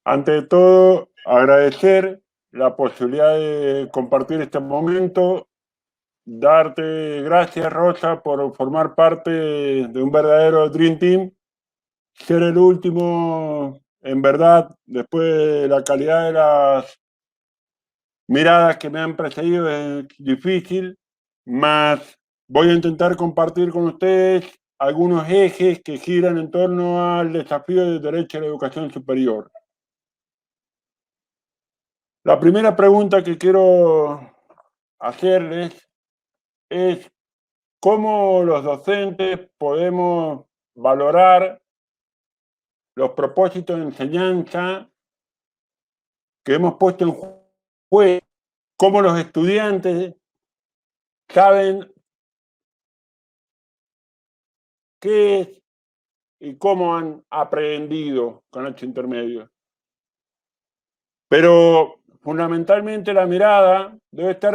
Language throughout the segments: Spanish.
Ante todo, agradecer la posibilidad de compartir este momento, darte gracias, Rosa, por formar parte de un verdadero Dream Team, ser el último, en verdad, después de la calidad de las miradas que me han precedido es difícil, más voy a intentar compartir con ustedes algunos ejes que giran en torno al desafío del derecho a la educación superior. La primera pregunta que quiero hacerles es cómo los docentes podemos valorar los propósitos de enseñanza que hemos puesto en juego, cómo los estudiantes saben qué es y cómo han aprendido con H intermedio. Pero fundamentalmente la mirada debe estar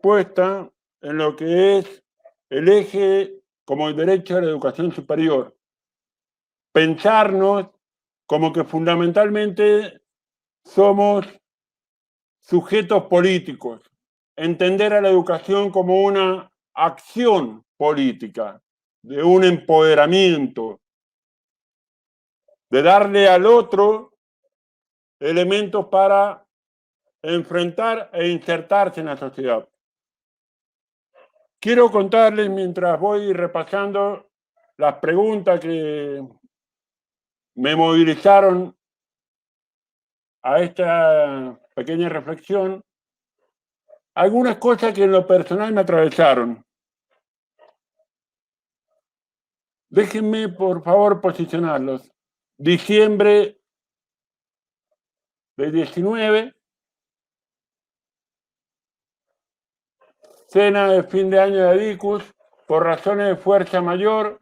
puesta en lo que es el eje como el derecho a la educación superior. Pensarnos como que fundamentalmente somos sujetos políticos, entender a la educación como una acción política, de un empoderamiento, de darle al otro elementos para enfrentar e insertarse en la sociedad. Quiero contarles, mientras voy repasando las preguntas que me movilizaron a esta pequeña reflexión, algunas cosas que en lo personal me atravesaron. Déjenme, por favor, posicionarlos. Diciembre de 19, cena de fin de año de Adicus, por razones de fuerza mayor,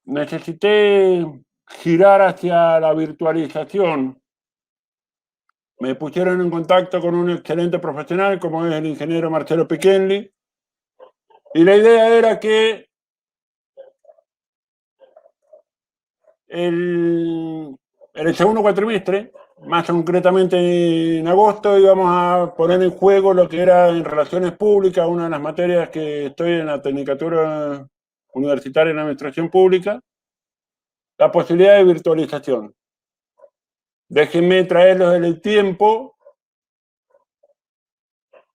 necesité girar hacia la virtualización. Me pusieron en contacto con un excelente profesional como es el ingeniero Marcelo Pichenli, y la idea era que en el segundo cuatrimestre, más concretamente en agosto, íbamos a poner en juego lo que era en relaciones públicas, una de las materias que estoy en la Tecnicatura Universitaria en Administración Pública, la posibilidad de virtualización. Déjenme traerlos en el tiempo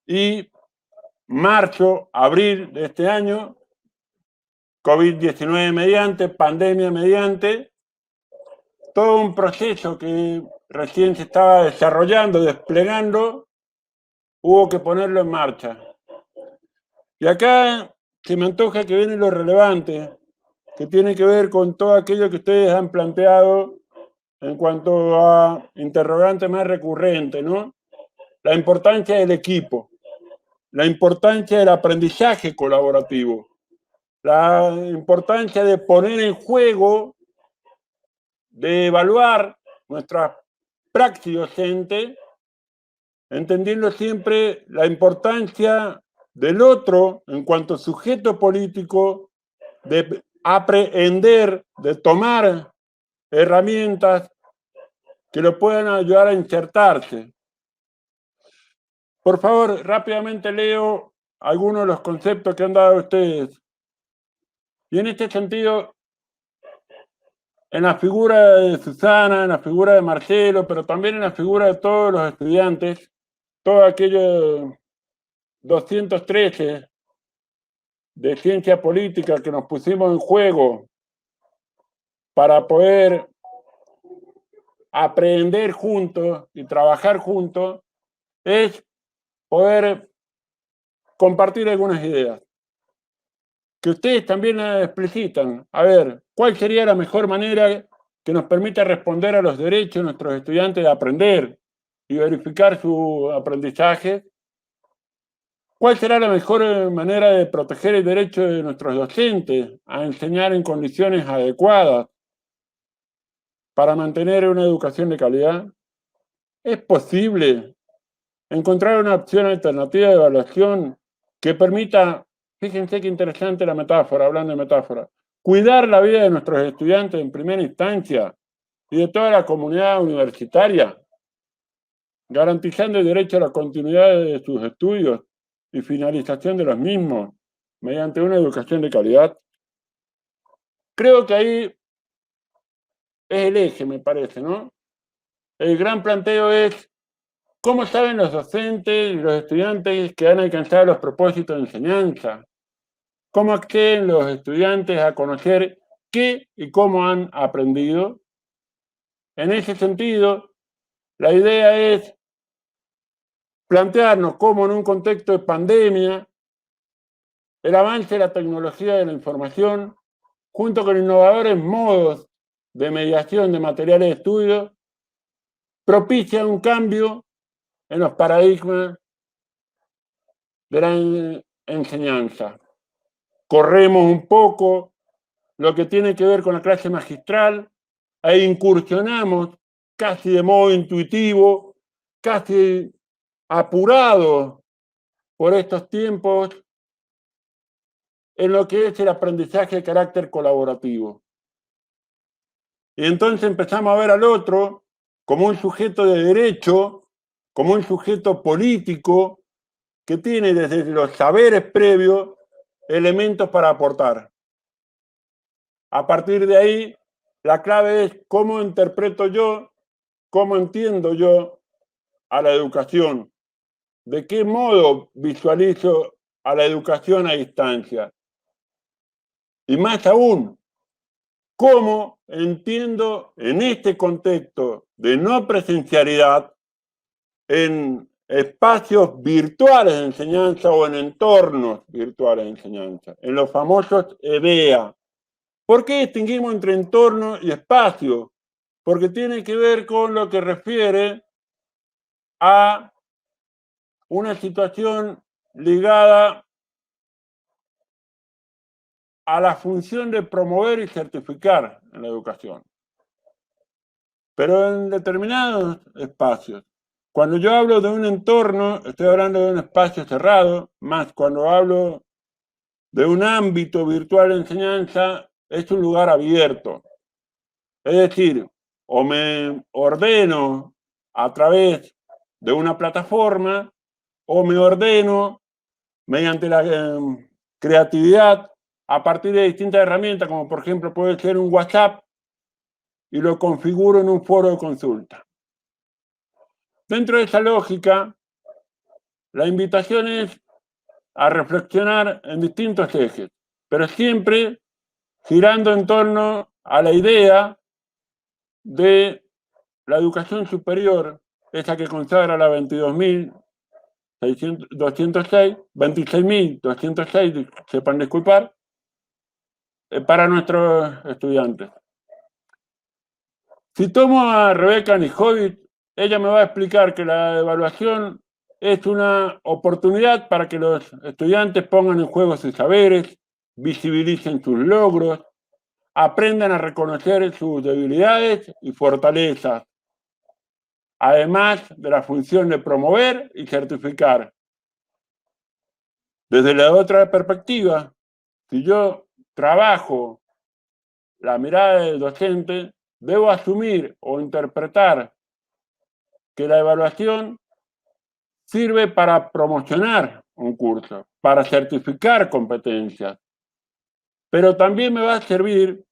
y marzo, abril de este año, COVID-19 mediante, pandemia mediante, todo un proceso que recién se estaba desarrollando, desplegando, hubo que ponerlo en marcha. Y acá se me antoja que viene lo relevante, que tiene que ver con todo aquello que ustedes han planteado en cuanto a interrogantes más recurrentes, ¿no? La importancia del equipo, la importancia del aprendizaje colaborativo, la importancia de poner en juego, de evaluar nuestra praxis docente, entendiendo siempre la importancia del otro en cuanto sujeto político, de aprender, de tomar herramientas que lo puedan ayudar a insertarse. Por favor, rápidamente leo algunos de los conceptos que han dado ustedes. Y en este sentido, en la figura de Susana, en la figura de Marcelo, pero también en la figura de todos los estudiantes, todos aquellos 213 de ciencia política que nos pusimos en juego para poder aprender juntos y trabajar juntos, es poder compartir algunas ideas. Que ustedes también las explicitan. A ver, ¿cuál sería la mejor manera que nos permita responder a los derechos de nuestros estudiantes de aprender y verificar su aprendizaje? ¿Cuál será la mejor manera de proteger el derecho de nuestros docentes a enseñar en condiciones adecuadas para mantener una educación de calidad? ¿Es posible encontrar una opción alternativa de evaluación que permita, fíjense qué interesante la metáfora, hablando de metáfora, cuidar la vida de nuestros estudiantes en primera instancia y de toda la comunidad universitaria, garantizando el derecho a la continuidad de sus estudios y finalización de los mismos mediante una educación de calidad. Creo que ahí es el eje, me parece, ¿no? El gran planteo es cómo saben los docentes y los estudiantes que han alcanzado los propósitos de enseñanza, cómo acceden los estudiantes a conocer qué y cómo han aprendido. En ese sentido, la idea es plantearnos cómo en un contexto de pandemia, el avance de la tecnología de la información, junto con innovadores modos de mediación de materiales de estudio, propicia un cambio en los paradigmas de la enseñanza. Corremos un poco lo que tiene que ver con la clase magistral e incursionamos casi de modo intuitivo, casi apurado por estos tiempos, en lo que es el aprendizaje de carácter colaborativo. Y entonces empezamos a ver al otro como un sujeto de derecho, como un sujeto político que tiene desde los saberes previos elementos para aportar. A partir de ahí, la clave es cómo interpreto yo, cómo entiendo yo a la educación, de qué modo visualizo a la educación a distancia. Y más aún, cómo entiendo en este contexto de no presencialidad, en espacios virtuales de enseñanza o en entornos virtuales de enseñanza, en los famosos EBEA. ¿Por qué distinguimos entre entorno y espacio? Porque tiene que ver con lo que refiere a una situación ligada a la función de promover y certificar en la educación, pero en determinados espacios. Cuando yo hablo de un entorno, estoy hablando de un espacio cerrado, más cuando hablo de un ámbito virtual de enseñanza, es un lugar abierto. Es decir, o me ordeno a través de una plataforma o me ordeno mediante la creatividad a partir de distintas herramientas, como por ejemplo puede ser un WhatsApp, y lo configuro en un foro de consulta. Dentro de esa lógica, la invitación es a reflexionar en distintos ejes, pero siempre girando en torno a la idea de la educación superior, esa que consagra la 26.206, sepan disculpar, para nuestros estudiantes. Si tomo a Rebeca Nijovic, ella me va a explicar que la evaluación es una oportunidad para que los estudiantes pongan en juego sus saberes, visibilicen sus logros, aprendan a reconocer sus debilidades y fortalezas, además de la función de promover y certificar. Desde la otra perspectiva, si yo trabajo la mirada del docente, debo asumir o interpretar que la evaluación sirve para promocionar un curso, para certificar competencias, pero también me va a servir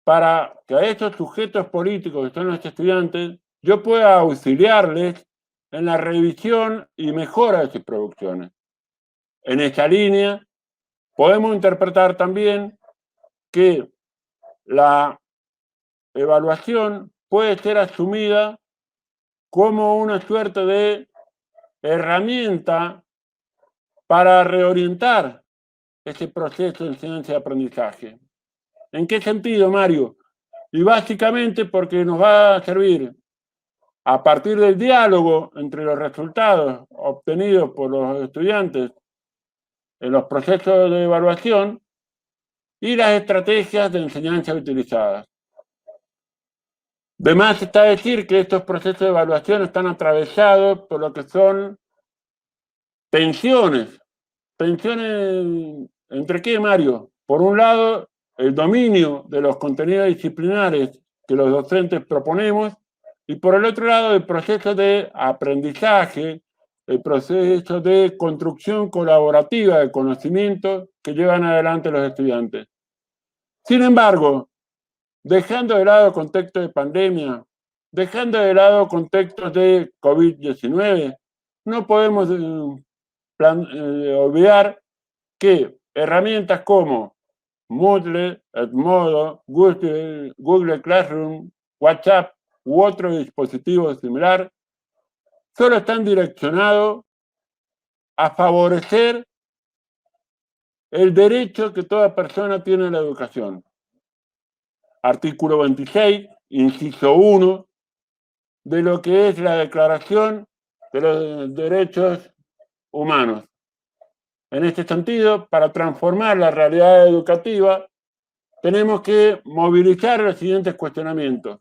para que a estos sujetos políticos que son los estudiantes, yo pueda auxiliarles en la revisión y mejora de sus producciones. En esta línea, podemos interpretar también que la evaluación puede ser asumida como una suerte de herramienta para reorientar ese proceso de enseñanza y aprendizaje. ¿En qué sentido, Mario? Y básicamente porque nos va a servir a partir del diálogo entre los resultados obtenidos por los estudiantes en los procesos de evaluación y las estrategias de enseñanza utilizadas. De más está decir que estos procesos de evaluación están atravesados por lo que son tensiones. ¿Tensiones entre qué, Mario? Por un lado, el dominio de los contenidos disciplinares que los docentes proponemos, y por el otro lado el proceso de aprendizaje, el proceso de construcción colaborativa de conocimiento que llevan adelante los estudiantes. Sin embargo, dejando de lado el contexto de pandemia, dejando de lado contextos de COVID-19, no podemos olvidar que herramientas como Moodle, Edmodo, Google Classroom, WhatsApp u otro dispositivo similar solo están direccionados a favorecer el derecho que toda persona tiene a la educación. Artículo 26, inciso 1, de lo que es la Declaración de los Derechos Humanos. En este sentido, para transformar la realidad educativa, tenemos que movilizar los siguientes cuestionamientos,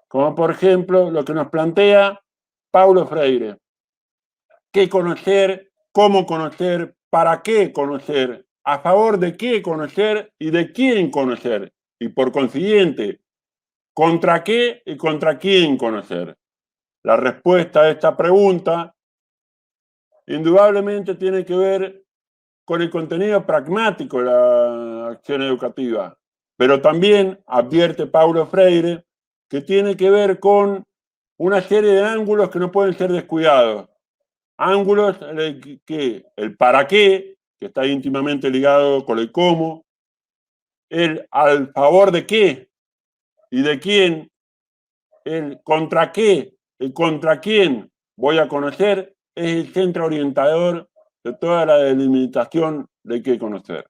como por ejemplo lo que nos plantea Paulo Freire. ¿Qué conocer? ¿Cómo conocer? ¿Para qué conocer? ¿A favor de qué conocer y de quién conocer? Y por consiguiente, ¿contra qué y contra quién conocer? La respuesta a esta pregunta indudablemente tiene que ver con el contenido pragmático de la acción educativa, pero también advierte Paulo Freire que tiene que ver con una serie de ángulos que no pueden ser descuidados. Ángulos en el que el para qué, que está íntimamente ligado con el cómo, el al favor de qué y de quién, el contra qué, el contra quién voy a conocer, es el centro orientador de toda la delimitación de qué conocer.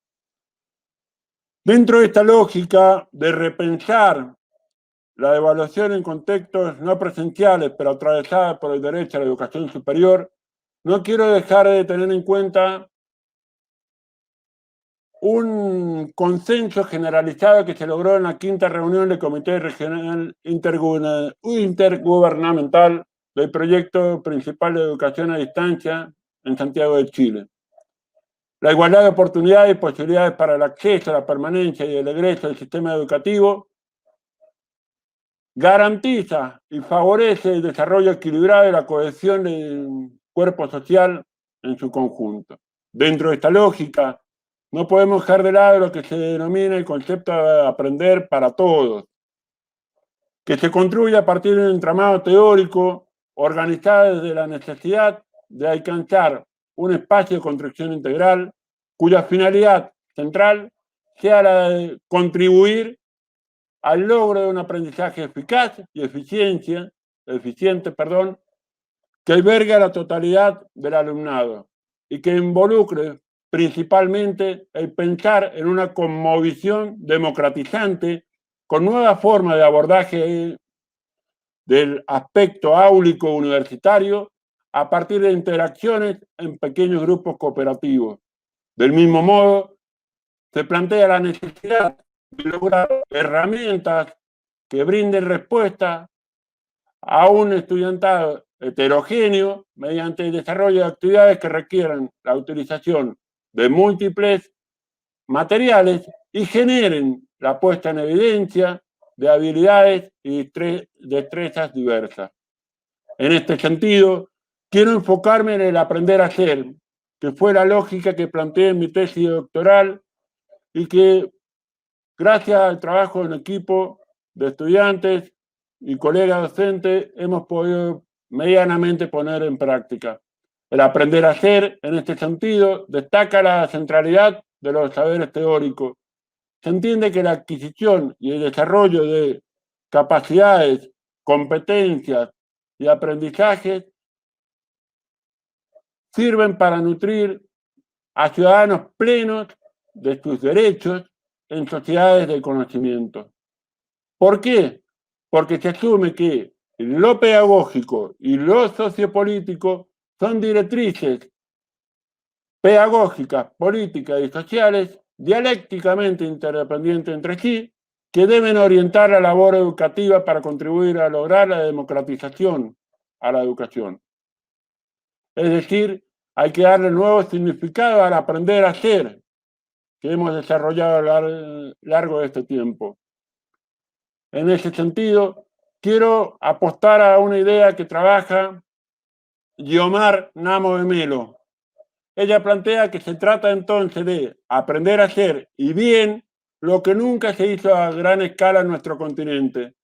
Dentro de esta lógica de repensar la evaluación en contextos no presenciales, pero atravesada por el derecho a la educación superior, no quiero dejar de tener en cuenta un consenso generalizado que se logró en la quinta reunión del Comité Regional Intergubernamental del Proyecto Principal de Educación a Distancia en Santiago de Chile. La igualdad de oportunidades y posibilidades para el acceso, la permanencia y el egreso del sistema educativo garantiza y favorece el desarrollo equilibrado y la cohesión del cuerpo social en su conjunto. Dentro de esta lógica, no podemos dejar de lado lo que se denomina el concepto de aprender para todos, que se construye a partir de un entramado teórico organizado desde la necesidad de alcanzar un espacio de construcción integral cuya finalidad central sea la de contribuir al logro de un aprendizaje eficaz y eficiente, que albergue a la totalidad del alumnado y que involucre principalmente el pensar en una cosmovisión democratizante con nuevas formas de abordaje del aspecto áulico universitario a partir de interacciones en pequeños grupos cooperativos. Del mismo modo, se plantea la necesidad de lograr herramientas que brinden respuesta a un estudiantado heterogéneo mediante el desarrollo de actividades que requieran la utilización de múltiples materiales y generen la puesta en evidencia de habilidades y destrezas diversas. En este sentido, quiero enfocarme en el aprender a hacer, que fue la lógica que planteé en mi tesis doctoral y que, gracias al trabajo en equipo de estudiantes y colegas docentes, hemos podido medianamente poner en práctica. El aprender a hacer, en este sentido, destaca la centralidad de los saberes teóricos. Se entiende que la adquisición y el desarrollo de capacidades, competencias y aprendizajes sirven para nutrir a ciudadanos plenos de sus derechos en sociedades del conocimiento. ¿Por qué? Porque se asume que lo pedagógico y lo sociopolítico son directrices pedagógicas, políticas y sociales dialécticamente interdependientes entre sí, que deben orientar la labor educativa para contribuir a lograr la democratización a la educación. Es decir, hay que darle nuevo significado al aprender a ser que hemos desarrollado a lo largo de este tiempo. En ese sentido, quiero apostar a una idea que trabaja Guiomar Namo de Melo. Ella plantea que se trata entonces de aprender a hacer y bien lo que nunca se hizo a gran escala en nuestro continente.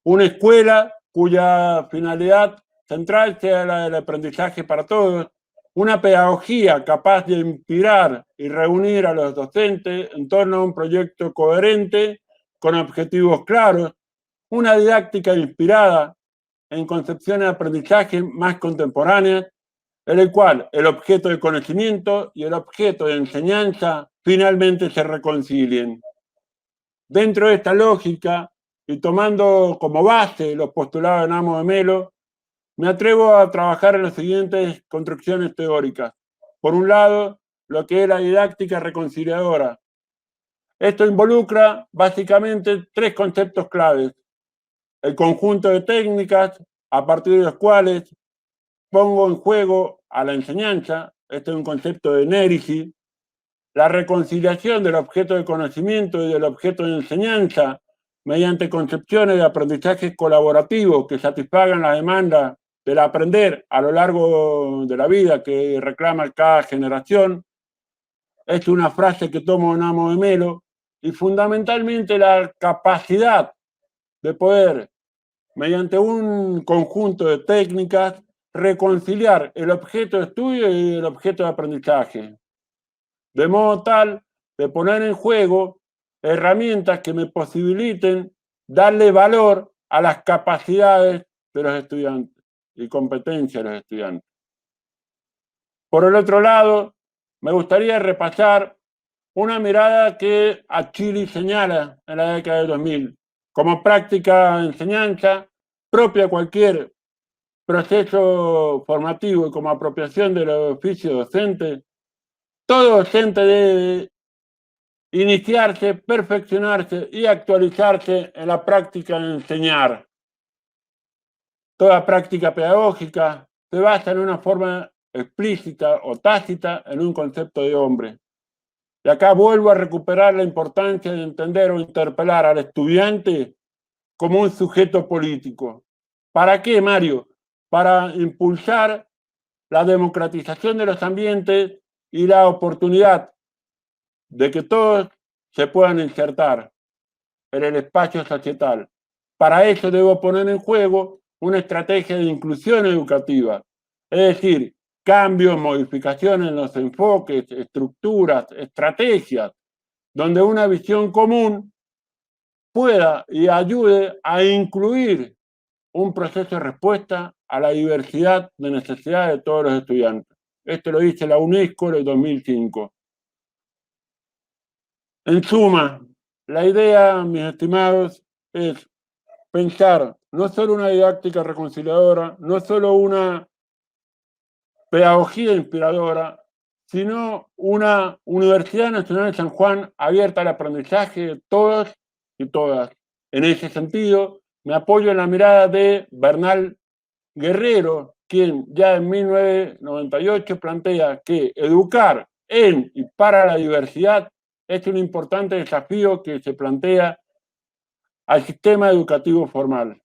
Una escuela cuya finalidad central sea la del aprendizaje para todos, una pedagogía capaz de inspirar y reunir a los docentes en torno a un proyecto coherente, con objetivos claros, una didáctica inspirada en concepciones de aprendizaje más contemporáneas, en el cual el objeto de conocimiento y el objeto de enseñanza finalmente se reconcilien. Dentro de esta lógica, y tomando como base los postulados de Namo de Melo, me atrevo a trabajar en las siguientes construcciones teóricas. Por un lado, lo que es la didáctica reconciliadora. Esto involucra básicamente tres conceptos claves. El conjunto de técnicas a partir de los cuales pongo en juego a la enseñanza. Este es un concepto de Nerici. La reconciliación del objeto de conocimiento y del objeto de enseñanza mediante concepciones de aprendizaje colaborativo que satisfagan la demanda del aprender a lo largo de la vida que reclama cada generación. Es una frase que tomo en Namo de Melo, y fundamentalmente la capacidad de poder, mediante un conjunto de técnicas, reconciliar el objeto de estudio y el objeto de aprendizaje, de modo tal de poner en juego herramientas que me posibiliten darle valor a las capacidades de los estudiantes y competencias de los estudiantes. Por el otro lado, me gustaría repasar una mirada que Achilli señala en la década de 2000 como práctica de enseñanza propia de cualquier proceso formativo y como apropiación del oficio docente. Todo docente debe iniciarse, perfeccionarse y actualizarse en la práctica de enseñar. Toda práctica pedagógica se basa en una forma explícita o tácita en un concepto de hombre. Y acá vuelvo a recuperar la importancia de entender o interpelar al estudiante como un sujeto político. ¿Para qué, Mario? Para impulsar la democratización de los ambientes y la oportunidad de que todos se puedan insertar en el espacio societal. Para eso debo poner en juego una estrategia de inclusión educativa, es decir, cambios, modificaciones en los enfoques, estructuras, estrategias, donde una visión común pueda y ayude a incluir un proceso de respuesta a la diversidad de necesidades de todos los estudiantes. Esto lo dice la UNESCO en el 2005. En suma, la idea, mis estimados, es pensar no solo una didáctica reconciliadora, no solo una pedagogía inspiradora, sino una Universidad Nacional de San Juan abierta al aprendizaje de todos y todas. En ese sentido, me apoyo en la mirada de Bernal Guerrero, quien ya en 1998 plantea que educar en y para la diversidad es un importante desafío que se plantea al sistema educativo formal.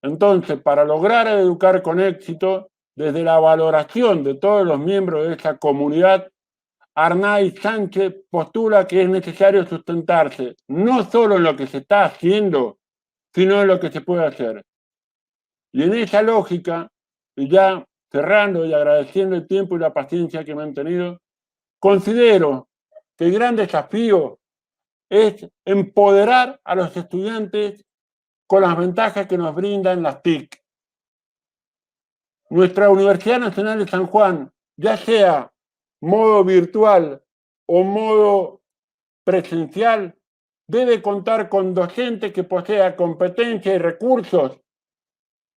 Entonces, para lograr educar con éxito, desde la valoración de todos los miembros de esa comunidad, Arnay Sánchez postula que es necesario sustentarse no solo en lo que se está haciendo, sino en lo que se puede hacer. Y en esa lógica, y ya cerrando y agradeciendo el tiempo y la paciencia que me han tenido, considero que el gran desafío es empoderar a los estudiantes con las ventajas que nos brindan las TIC. Nuestra Universidad Nacional de San Juan, ya sea modo virtual o modo presencial, debe contar con docentes que posea competencia y recursos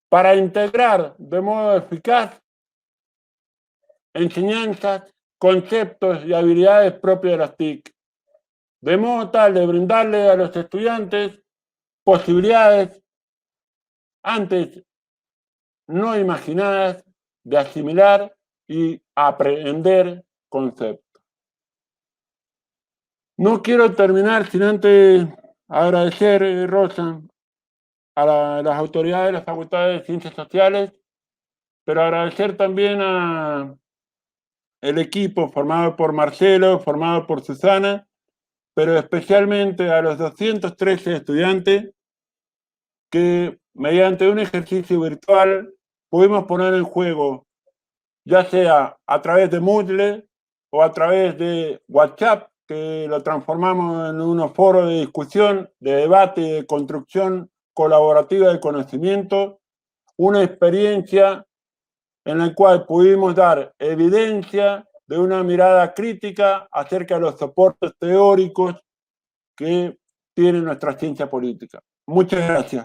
para integrar de modo eficaz enseñanzas, conceptos y habilidades propias de las TIC, de modo tal de brindarle a los estudiantes posibilidades antes no imaginadas de asimilar y aprender conceptos. No quiero terminar sin antes Agradecer, Rosa, a las autoridades de las facultades de Ciencias Sociales, pero agradecer también al equipo formado por Marcelo, formado por Susana, pero especialmente a los 213 estudiantes que mediante un ejercicio virtual pudimos poner en juego, ya sea a través de Moodle o a través de WhatsApp, que lo transformamos en unos foros de discusión, de debate y de construcción colaborativa de conocimiento, una experiencia en la cual pudimos dar evidencia de una mirada crítica acerca de los soportes teóricos que tiene nuestra ciencia política. Muchas gracias.